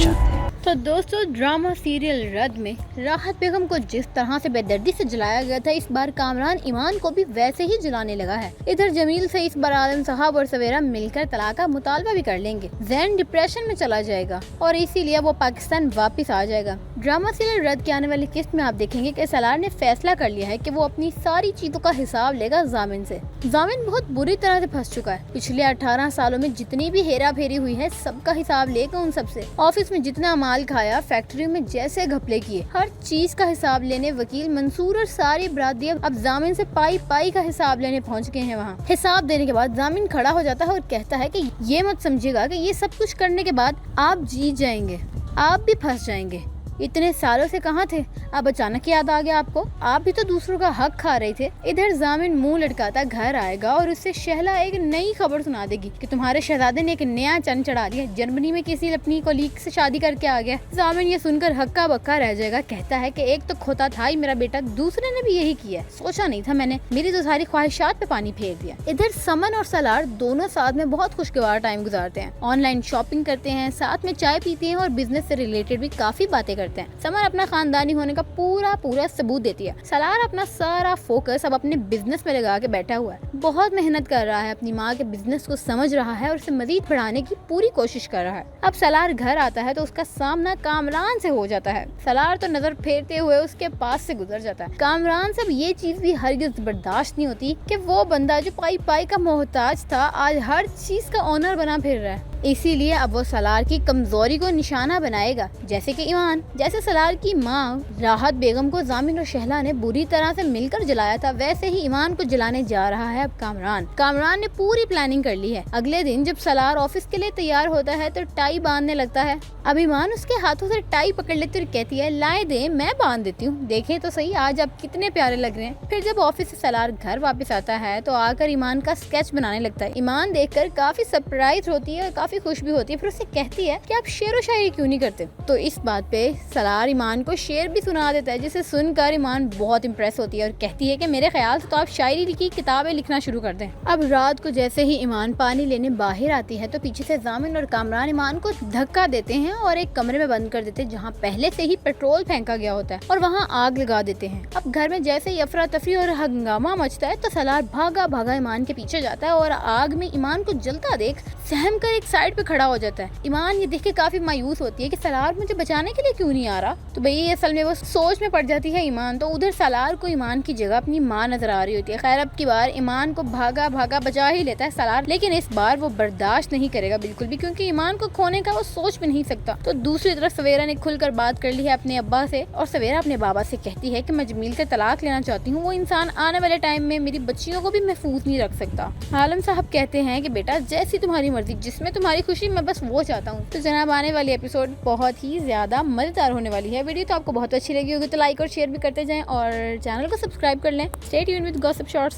चाहते हैं। तो दोस्तों, ड्रामा सीरियल रद में राहत बेगम को जिस तरह से बेदर्दी से जलाया गया था, इस बार कामरान ईमान को भी वैसे ही जलाने लगा है। इधर जमील से इस बार आलम साहब और सवेरा मिलकर तलाक का मुतालबा भी कर लेंगे। जैन डिप्रेशन में चला जाएगा और इसीलिए वो पाकिस्तान वापस आ जाएगा। ड्रामा सीरियल रद के आने वाली किस्त में आप देखेंगे कि सलार ने फैसला कर लिया है कि वो अपनी सारी चीजों का हिसाब लेगा जामिन से। जामिन बहुत बुरी तरह से फंस चुका है। पिछले 18 सालों में जितनी भी हेरा फेरी हुई है, सबका हिसाब लेगा उन सबसे। ऑफिस में जितना माल खाया, फैक्ट्री में जैसे घपले किए, हर चीज का हिसाब लेने वकील मंसूर और सारी बरादरी अब जामिन से पाई पाई का हिसाब लेने पहुंच गए हैं। वहाँ हिसाब देने के बाद जामिन खड़ा हो जाता है और कहता है कि ये मत समझिएगा कि ये सब कुछ करने के बाद आप जीत जाएंगे, आप भी फंस जाएंगे। इतने सालों से कहाँ थे, अब अचानक याद आ गया आपको? आप भी तो दूसरों का हक खा रहे थे। इधर जामिन मुंह लटकाता घर आएगा और उससे शहला एक नई खबर सुना देगी कि तुम्हारे शहजादे ने एक नया चंद चढ़ा दिया, जर्मनी में किसी अपनी कोलीग से शादी करके आ गया। जामिन ये सुनकर हक्का बक्का रह जाएगा। कहता है कि एक तो खोता था ही मेरा बेटा, दूसरे ने भी यही किया। सोचा नहीं था मैंने, मेरी तो सारी ख्वाहिशात पे पानी फेर दिया। इधर समन और सलार दोनों साथ में बहुत खुशगवार टाइम गुजारते हैं, ऑनलाइन शॉपिंग करते हैं, साथ में चाय पीते हैं और बिजनेस से रिलेटेड भी काफी बातें करते हैं। समर अपना खानदानी होने का पूरा सबूत देती है। सलार अपना सारा फोकस अब अपने बिजनेस में लगा के बैठा हुआ है, बहुत मेहनत कर रहा है, अपनी माँ के बिजनेस को समझ रहा है और उसे मजीद बढ़ाने की पूरी कोशिश कर रहा है। अब सलार घर आता है तो उसका सामना कामरान से हो जाता है। सलार तो नजर फेरते हुए उसके पास से गुजर जाता है। कामरान से ये चीज भी हरगिज बर्दाश्त नहीं होती कि वो बंदा जो पाई पाई का मोहताज था, आज हर चीज का ऑनर बना फिर रहा है। इसीलिए अब वो सलार की कमजोरी को निशाना बनाएगा, जैसे कि ईमान। जैसे सलार की माँ राहत बेगम को जामिन और शहला ने बुरी तरह से मिलकर जलाया था, वैसे ही ईमान को जलाने जा रहा है अब कामरान। कामरान ने पूरी प्लानिंग कर ली है। अगले दिन जब सलार ऑफिस के लिए तैयार होता है तो टाई बांधने लगता है। अब ईमान उसके हाथों से टाई पकड़ लेती और कहती है, लाए दे, मैं बांध देती हूँ, देखें तो सही आज आप कितने प्यारे लग रहे हैं। फिर जब ऑफिस से सलार घर वापस आता है तो आकर ईमान का स्केच बनाने लगता है। ईमान देखकर काफी सरप्राइज होती है और काफी खुश भी होती है। फिर उससे कहती है कि आप शेर व शायरी क्यों नहीं करते? तो इस बात पे सलार ईमान को शेर भी सुना देता है, जिसे सुनकर ईमान बहुत इम्प्रेस होती है और कहती है कि मेरे ख्याल से तो आप शायरी की किताबें लिखना शुरू कर दें। अब रात को जैसे ही ईमान पानी लेने बाहर आती है तो पीछे से जामिन और कामरान ईमान को धक्का देते हैं और एक कमरे में बंद कर देते हैं, जहाँ पहले से ही पेट्रोल फेंका गया होता है, और वहाँ आग लगा देते हैं। अब घर में जैसे ही अफरा तफरी और हंगामा मचता है तो सलार भागा भागा ईमान के पीछे जाता है और आग में ईमान को जलता देख सहम कर एक साइड पे खड़ा हो जाता है। ईमान ये देख के काफी मायूस होती है कि सलार मुझे बचाने के लिए क्यों नहीं आ रहा। तो भाई असल में वो सोच में पड़ जाती है ईमान। तो उधर सलार को ईमान की जगह अपनी माँ नजर आ रही होती है। खैर अब की बार ईमान को भागा भागा बचा ही लेता है सलार, लेकिन इस बार वो बर्दाश्त नहीं करेगा बिल्कुल भी, क्योंकि ईमान को खोने का वो सोच भी नहीं सकता। तो दूसरी तरफ सवेरा ने खुलकर बात कर ली है अपने अब्बा से, और सवेरा अपने बाबा से कहती है कि मैं जमील से तलाक लेना चाहती हूँ। वो इंसान आने वाले टाइम में मेरी बच्चियों को भी महफूज नहीं रख सकता। आलम साहब कहते हैं कि बेटा जैसी तुम्हारी मर्जी, जिसमें तुम्हारी खुशी, मैं बस वो चाहता हूँ। तो जनाब आने वाली एपिसोड बहुत ही ज्यादा मजेदार होने वाली है। वीडियो तो आपको बहुत अच्छी लगी होगी तो लाइक और शेयर भी करते जाएं और चैनल को सब्सक्राइब कर लें। Stay tuned with gossip shorts.